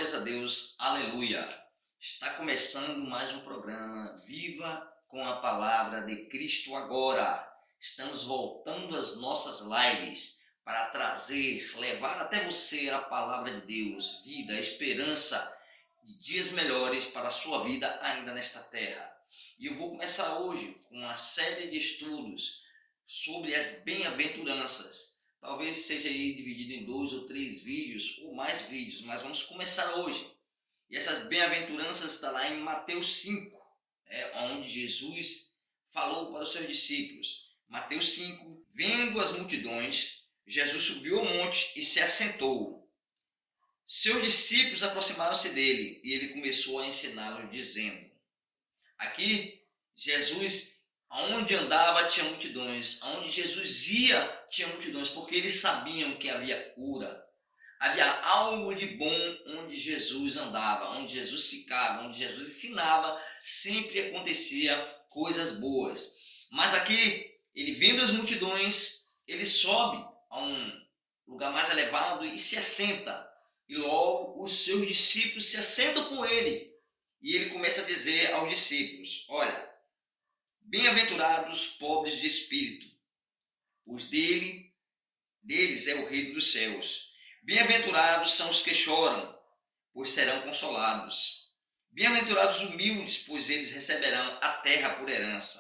Glórias a Deus, aleluia! Está começando mais um programa Viva com a Palavra de Cristo Agora. Estamos voltando às nossas lives para trazer, levar até você a Palavra de Deus, vida, esperança de dias melhores para a sua vida ainda nesta terra. E eu vou começar hoje com uma série de estudos sobre as bem-aventuranças. Talvez seja aí dividido em 2 ou 3 vídeos ou mais vídeos, mas vamos começar hoje. E essas bem-aventuranças estão lá em Mateus 5, onde Jesus falou para os seus discípulos. Mateus 5, vendo as multidões, Jesus subiu ao monte e se assentou. Seus discípulos aproximaram-se dele e ele começou a ensiná-los dizendo, aqui Jesus, aonde andava tinha multidões, aonde Jesus ia tinha multidões, porque eles sabiam que havia cura, havia algo de bom onde Jesus andava, onde Jesus ficava, onde Jesus ensinava, sempre acontecia coisas boas. Mas aqui, ele vendo as multidões, ele sobe a um lugar mais elevado e se assenta. E logo os seus discípulos se assentam com ele. E ele começa a dizer aos discípulos, olha, bem-aventurados os pobres de espírito, pois deles é o reino dos céus. Bem-aventurados são os que choram, pois serão consolados. Bem-aventurados os humildes, pois eles receberão a terra por herança.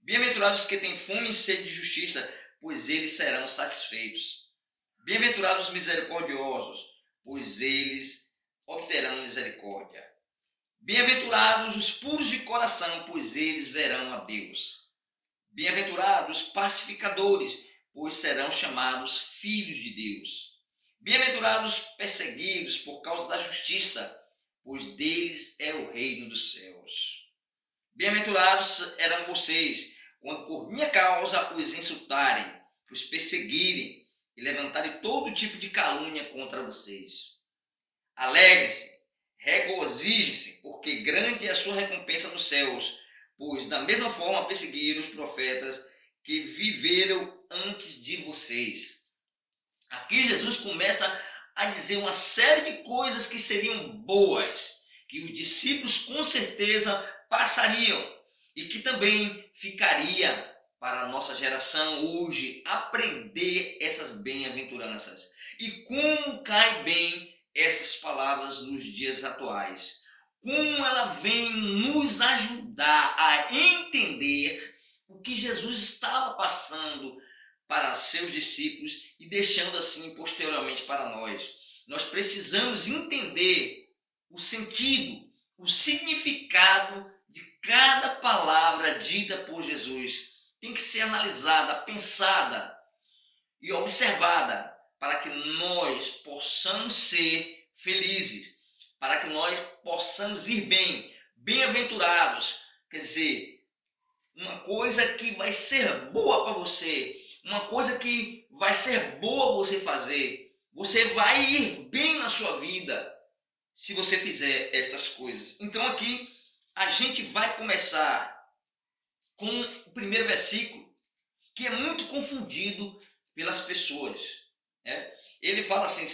Bem-aventurados os que têm fome e sede de justiça, pois eles serão satisfeitos. Bem-aventurados os misericordiosos, pois eles obterão misericórdia. Bem-aventurados os puros de coração, pois eles verão a Deus. Bem-aventurados os pacificadores, pois serão chamados filhos de Deus. Bem-aventurados os perseguidos por causa da justiça, pois deles é o reino dos céus. Bem-aventurados eram vocês, quando por minha causa os insultarem, os perseguirem e levantarem todo tipo de calúnia contra vocês. Alegrem-se, regozijem-se, porque grande é a sua recompensa nos céus, pois da mesma forma perseguiram os profetas que viveram antes de vocês. Aqui Jesus começa a dizer uma série de coisas que seriam boas, que os discípulos com certeza passariam e que também ficaria para a nossa geração hoje aprender essas bem-aventuranças. E como cai bem essas palavras nos dias atuais. Como ela vem nos ajudar a entender o que Jesus estava passando para seus discípulos e deixando assim posteriormente para nós. Nós precisamos entender o sentido, o significado de cada palavra dita por Jesus. Tem que ser analisada, pensada e observada para que nós possamos ser felizes, para que nós possamos ir bem, bem-aventurados. Quer dizer, uma coisa que vai ser boa para você, uma coisa que vai ser boa você fazer. Você vai ir bem na sua vida se você fizer estas coisas. Então aqui a gente vai começar com o primeiro versículo, que é muito confundido pelas pessoas. Ele fala assim,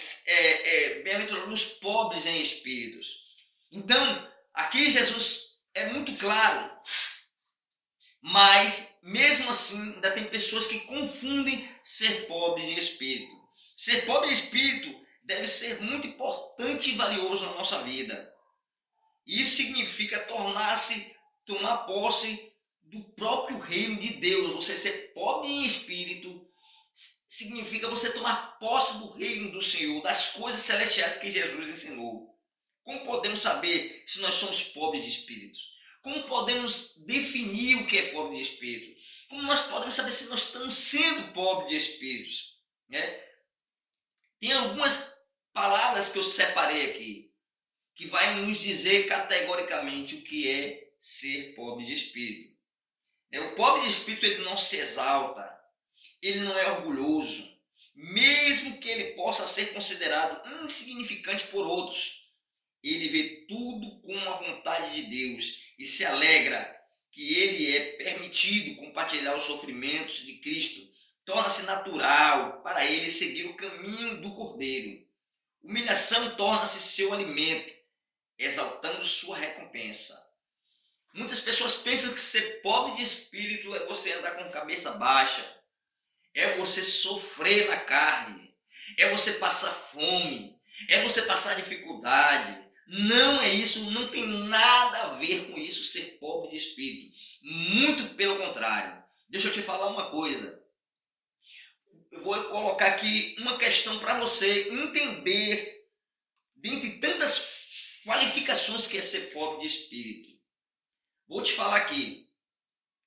bem-aventurados os pobres em espíritos. Então, aqui Jesus é muito claro, mas mesmo assim ainda tem pessoas que confundem ser pobre em espírito. Ser pobre em espírito deve ser muito importante e valioso na nossa vida. Isso significa tomar posse do próprio reino de Deus. Você ser pobre em espírito significa você tomar posse do reino do Senhor, das coisas celestiais que Jesus ensinou. Como podemos saber se nós somos pobres de espírito? Como podemos definir o que é pobre de espírito? Como nós podemos saber se nós estamos sendo pobres de espíritos? Tem algumas palavras que eu separei aqui, que vai nos dizer categoricamente o que é ser pobre de espírito. O pobre de espírito ele não se exalta, ele não é orgulhoso, mesmo que ele possa ser considerado insignificante por outros. Ele vê tudo com a vontade de Deus e se alegra que ele é permitido compartilhar os sofrimentos de Cristo. Torna-se natural para ele seguir o caminho do Cordeiro. Humilhação torna-se seu alimento, exaltando sua recompensa. Muitas pessoas pensam que ser pobre de espírito é você andar com cabeça baixa, é você sofrer na carne, é você passar fome, é você passar dificuldade. Não é isso, não tem nada a ver com isso ser pobre de espírito. Muito pelo contrário. Deixa eu te falar uma coisa. Eu vou colocar aqui uma questão para você entender, dentre tantas qualificações que é ser pobre de espírito. Vou te falar aqui.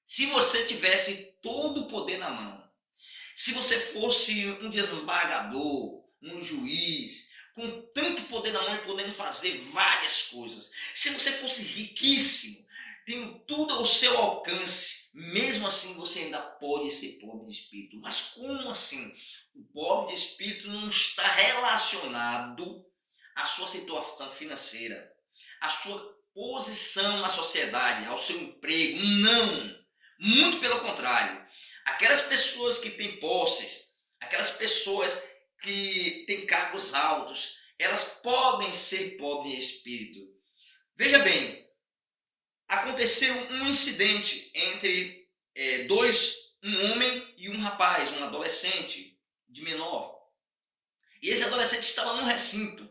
Se você tivesse todo o poder na mão, se você fosse um desembargador, um juiz, com tanto poder na mão e podendo fazer várias coisas, se você fosse riquíssimo, tendo tudo ao seu alcance, mesmo assim você ainda pode ser pobre de espírito. Mas como assim? O pobre de espírito não está relacionado à sua situação financeira, à sua posição na sociedade, ao seu emprego. Não! Muito pelo contrário. Aquelas pessoas que têm posses, aquelas pessoas que têm cargos altos, elas podem ser pobres de espírito. Veja bem, aconteceu um incidente entre um homem e um rapaz, um adolescente de menor. E esse adolescente estava num recinto.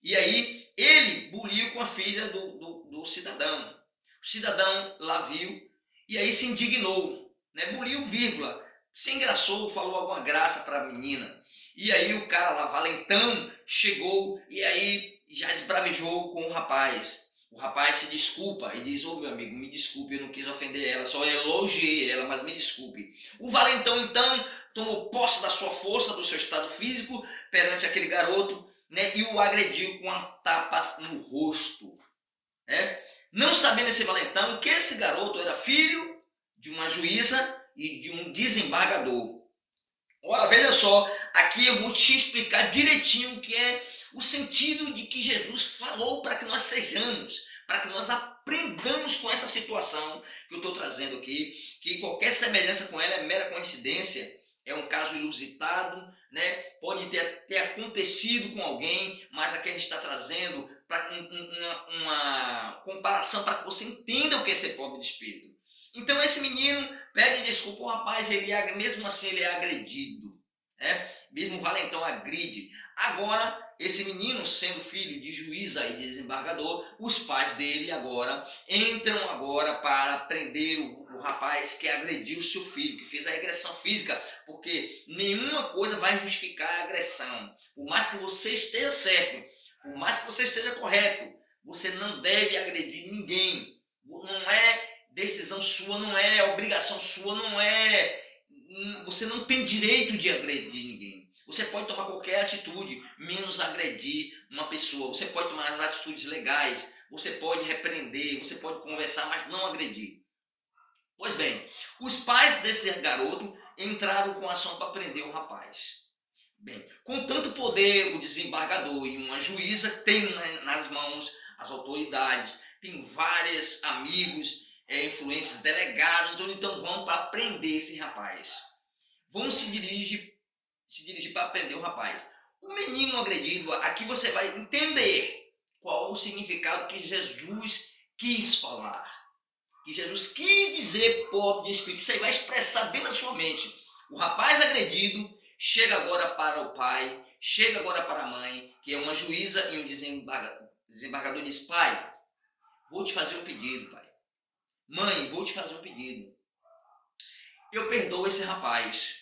E aí ele buliu com a filha do cidadão. O cidadão lá viu e aí se indignou, né? Buliu, vírgula. Se engraçou, falou alguma graça para a menina. E aí o cara lá, valentão, chegou e aí já esbravejou com o rapaz. O rapaz se desculpa e diz: ô meu amigo, me desculpe, eu não quis ofender ela, só elogiei ela, mas me desculpe. O valentão então tomou posse da sua força, do seu estado físico perante aquele garoto, né, e o agrediu com uma tapa no rosto. Né? Não sabendo esse valentão que esse garoto era filho de uma juíza e de um desembargador. Ora, veja só, aqui eu vou te explicar direitinho o que é o sentido de que Jesus falou para que nós sejamos, para que nós aprendamos com essa situação que eu estou trazendo aqui, que qualquer semelhança com ela é mera coincidência, é um caso inusitado, né? Pode ter acontecido com alguém, mas aqui a gente está trazendo para uma comparação para que você entenda o que é ser pobre de espírito. Então esse menino pede desculpa ao rapaz, mesmo assim ele é agredido, né? Mesmo o valentão agride. Agora, esse menino, sendo filho de juíza e desembargador, os pais dele agora entram agora para prender o rapaz que agrediu o seu filho, que fez a agressão física, porque nenhuma coisa vai justificar a agressão. Por mais que você esteja certo, por mais que você esteja correto, você não deve agredir ninguém. Não é decisão sua, não é obrigação sua, não é... Você não tem direito de agredir ninguém. Você pode tomar qualquer atitude, menos agredir uma pessoa. Você pode tomar as atitudes legais, você pode repreender, você pode conversar, mas não agredir. Pois bem, os pais desse garoto entraram com ação para prender o rapaz. Bem, com tanto poder, o desembargador e uma juíza tem nas mãos as autoridades, tem vários amigos, influentes, delegados, então vão para prender esse rapaz. Vão se dirigir para prender o rapaz. O menino agredido, aqui você vai entender qual o significado que Jesus quis falar. Que Jesus quis dizer pobre de espírito. Você vai expressar bem na sua mente. O rapaz agredido chega agora para o pai, chega agora para a mãe, que é uma juíza e um desembargador, diz: pai, vou te fazer um pedido, pai. Mãe, vou te fazer um pedido. Eu perdoo esse rapaz.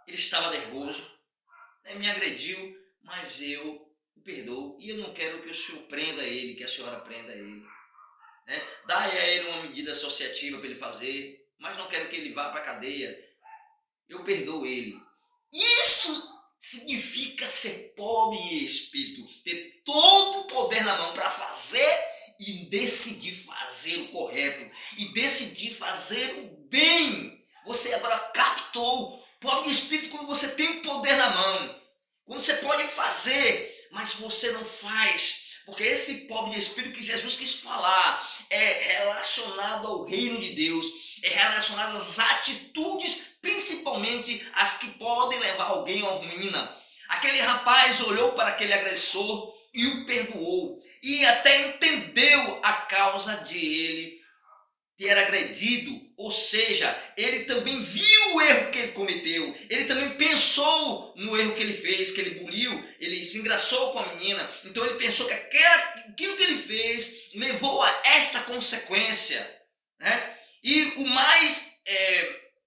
Ele estava nervoso, me agrediu, mas eu o perdoo e eu não quero que o senhor prenda ele, que a senhora prenda ele. Dá a ele uma medida associativa para ele fazer, mas não quero que ele vá para a cadeia. Eu perdoo ele. Isso significa ser pobre em espírito, ter todo o poder na mão para fazer e decidir fazer o correto e decidir fazer o bem. Você agora captou. Pobre de espírito quando você tem o poder na mão, quando você pode fazer, mas você não faz, porque esse pobre de espírito que Jesus quis falar é relacionado ao reino de Deus, é relacionado às atitudes, principalmente as que podem levar alguém à ruína, Aquele rapaz olhou para aquele agressor e o perdoou. E até entendeu a causa de ele ter agredido. Ou seja, ele também viu o erro que ele cometeu. Ele também pensou no erro que ele fez, que ele buliu, ele se engraçou com a menina. Então ele pensou que aquilo que ele fez levou a esta consequência, né? E o mais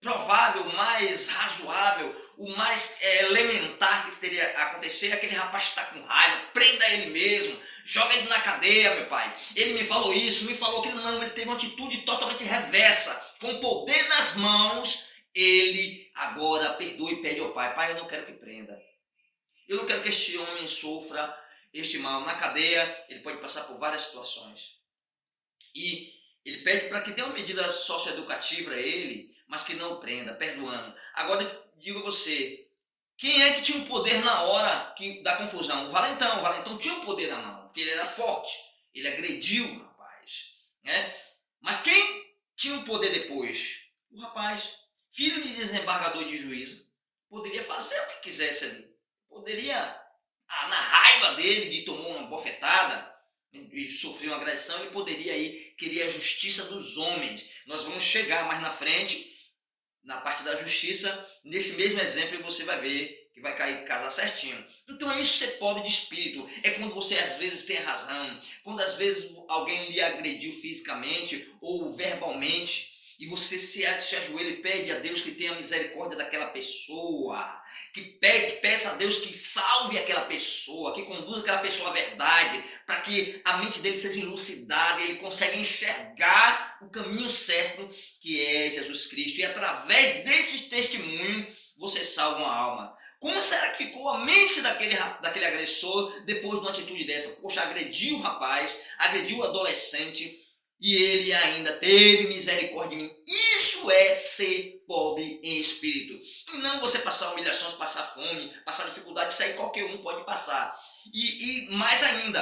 provável, o mais razoável, o mais elementar que teria acontecer é aquele rapaz estar com raiva, prenda ele mesmo, joga ele na cadeia, meu pai. Ele me falou isso, me falou que não, ele teve uma atitude totalmente reversa. Com poder nas mãos, ele agora perdoa e pede ao pai: pai, eu não quero que prenda. Eu não quero que este homem sofra este mal. Na cadeia, ele pode passar por várias situações. E ele pede para que dê uma medida socioeducativa a ele, mas que não o prenda, perdoando. Agora, digo a você, quem é que tinha o poder na hora da confusão? O Valentão tinha o poder na mão, porque ele era forte, ele agrediu o rapaz, né? Mas quem tinha o poder depois? O rapaz, filho de desembargador de juízo, poderia fazer o que quisesse ali, poderia, na raiva dele, de tomar uma bofetada e sofrer uma agressão, ele poderia aí querer a justiça dos homens. Nós vamos chegar mais na frente, na parte da justiça, nesse mesmo exemplo você vai ver que vai casar certinho. Então é isso ser pobre de espírito. É quando você às vezes tem razão, quando às vezes alguém lhe agrediu fisicamente ou verbalmente, e você se ajoelha e pede a Deus que tenha misericórdia daquela pessoa, que peça a Deus que salve aquela pessoa, que conduza aquela pessoa à verdade, para que a mente dele seja elucidada e ele consiga enxergar o caminho certo, que é Jesus Cristo. E através deste testemunho, você salva uma alma. Como será que ficou a mente daquele agressor depois de uma atitude dessa? Poxa, agrediu o rapaz, agrediu o adolescente, e ele ainda teve misericórdia de mim. Isso é ser pobre em espírito. E não você passar humilhações, passar fome, passar dificuldade, isso aí qualquer um pode passar. E mais ainda,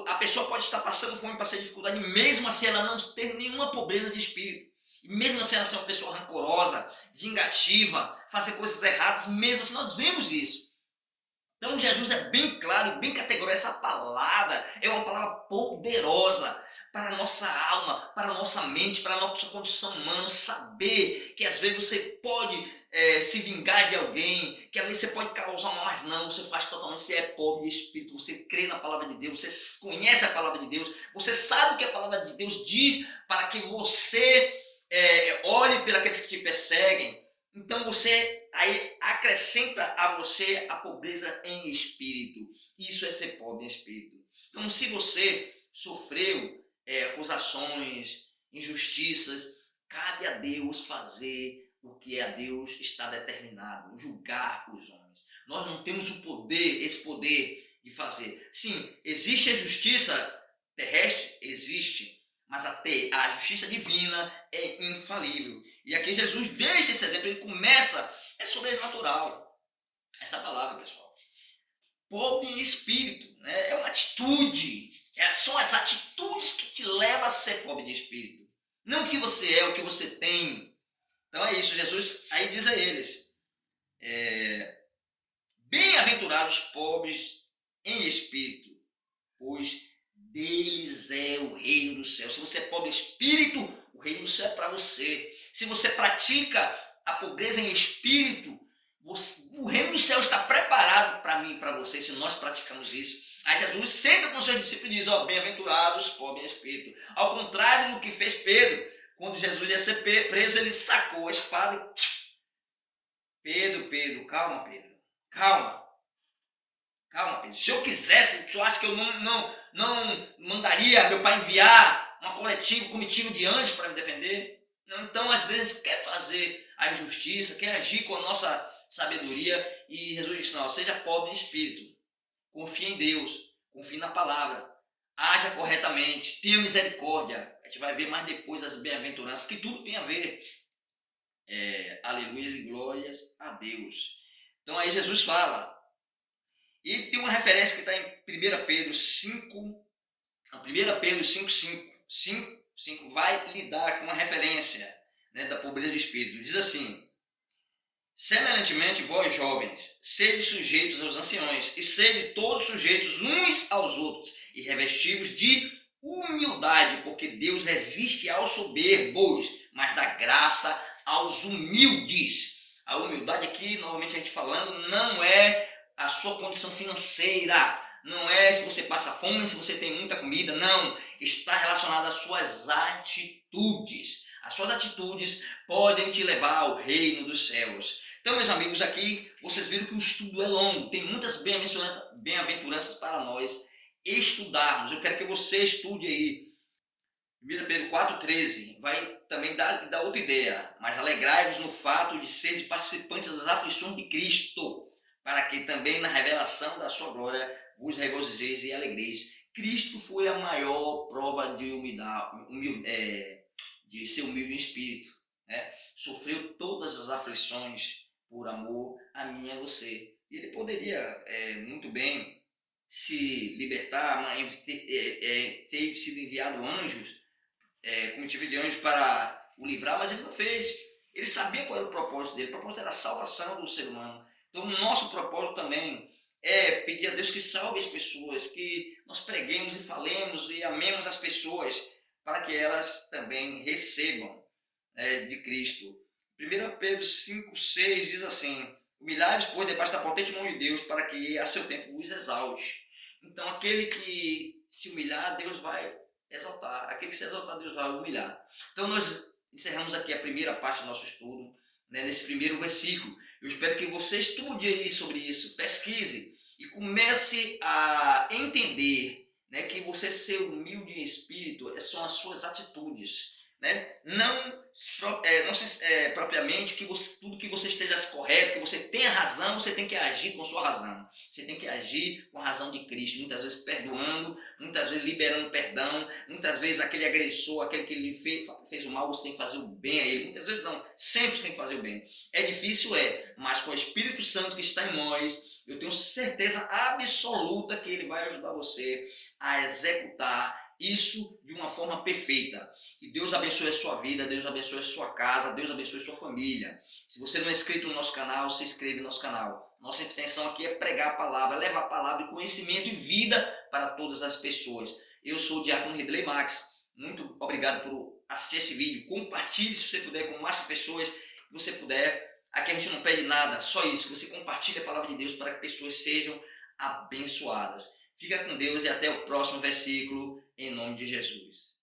a pessoa pode estar passando fome, passando dificuldade, mesmo assim ela não ter nenhuma pobreza de espírito. E mesmo assim ela ser uma pessoa rancorosa, vingativa, fazer coisas erradas, mesmo assim nós vemos isso. Então Jesus é bem claro e bem categórico. Essa palavra é uma palavra poderosa para a nossa alma, para a nossa mente, para a nossa condição humana. Saber que às vezes você pode se vingar de alguém, que às vezes você pode causar mal, mas não, você faz totalmente, você é pobre de espírito, você crê na palavra de Deus, você conhece a palavra de Deus, você sabe o que a palavra de Deus diz para que você ore pelos que te perseguem. Então você aí acrescenta a você a pobreza em espírito. Isso é ser pobre em espírito. Então se você sofreu acusações, injustiças, cabe a Deus fazer o que a Deus está determinado, julgar os homens. Nós não temos o poder, esse poder de fazer. Sim, existe a justiça terrestre? Existe. Mas a justiça divina é infalível. E aqui Jesus deixa esse exemplo, ele começa, é sobrenatural. Essa palavra, pessoal. Pobre em espírito, né? É uma atitude. São as atitudes que te levam a ser pobre de espírito. Não o que você é, o que você tem. Então é isso, Jesus aí diz a eles, bem-aventurados pobres em espírito, pois deles é o reino do céu. Se você é pobre em espírito, o reino do céu é para você. Se você pratica a pobreza em espírito, o reino do céu está preparado para mim e para você, se nós praticamos isso. Aí Jesus senta com os seus discípulos e diz, bem-aventurados pobres em espírito. Ao contrário do que fez Pedro, quando Jesus ia ser preso, ele sacou a espada e... Pedro, calma, Pedro. Calma, Pedro. Se eu quisesse, eu acho que eu não mandaria meu pai enviar uma comitiva de anjos para me defender? Não, então, às vezes, a gente quer fazer a justiça, quer agir com a nossa sabedoria, e Jesus disse, não, seja pobre em espírito, confie em Deus, confie na palavra, haja corretamente, tenha misericórdia. A gente vai ver mais depois as bem-aventuranças, que tudo tem a ver. Aleluia e glórias a Deus. Então aí Jesus fala, e tem uma referência que está em 1 Pedro 5, 1 Pedro 5, vai lidar com uma referência, né, da pobreza de espírito. Diz assim, Semelhantemente, vós jovens, sede sujeitos aos anciões, e sede todos sujeitos uns aos outros, e revestivos de humildade, porque Deus resiste aos soberbos, mas dá graça aos humildes. A humildade aqui, novamente a gente falando, não é a sua condição financeira, não é se você passa fome, se você tem muita comida, não. Está relacionada às suas atitudes. As suas atitudes podem te levar ao reino dos céus. Então, meus amigos, aqui vocês viram que o estudo é longo, tem muitas bem-aventuranças para nós estudarmos. Eu quero que você estude aí. 1 Pedro 4,13 vai também dar outra ideia. Mas alegrai-vos no fato de seres participantes das aflições de Cristo, para que também na revelação da sua glória vos regozijeis e alegreis. Cristo foi a maior prova de de ser humilde em espírito, né? Sofreu todas as aflições por amor a mim e a você. E ele poderia muito bem se libertar, mas ter sido enviado anjos, comitiva de anjos para o livrar, mas ele não fez. Ele sabia qual era o propósito dele. O propósito era a salvação do ser humano. Então, o nosso propósito também é pedir a Deus que salve as pessoas, que nós preguemos e falemos e amemos as pessoas, para que elas também recebam de Cristo. 1 Pedro 5,6 diz assim: humilhai-vos, pois, debaixo da potente mão de Deus, para que a seu tempo vos exalte. Então, aquele que se humilhar, Deus vai exaltar. Aquele que se exaltar, Deus vai humilhar. Então, nós encerramos aqui a primeira parte do nosso estudo, né, nesse primeiro versículo. Eu espero que você estude aí sobre isso, pesquise e comece a entender, né, que você ser humilde em espírito são as suas atitudes, né? Não propriamente que tudo que você esteja correto, que você tenha razão, você tem que agir com sua razão. Você tem que agir com a razão de Cristo, muitas vezes perdoando, muitas vezes liberando perdão, muitas vezes aquele agressor, aquele que lhe fez o mal, você tem que fazer o bem a ele. Muitas vezes não, sempre tem que fazer o bem. É difícil, mas com o Espírito Santo que está em nós, eu tenho certeza absoluta que ele vai ajudar você a executar isso de uma forma perfeita. E Deus abençoe a sua vida, Deus abençoe a sua casa, Deus abençoe a sua família. Se você não é inscrito no nosso canal, se inscreve no nosso canal. Nossa intenção aqui é pregar a palavra, levar a palavra de conhecimento e vida para todas as pessoas. Eu sou o Diácono Ridley Max. Muito obrigado por assistir esse vídeo. Compartilhe, se você puder, com mais pessoas que você puder. Aqui a gente não pede nada, só isso. Você compartilhe a palavra de Deus para que pessoas sejam abençoadas. Fica com Deus e até o próximo versículo, em nome de Jesus.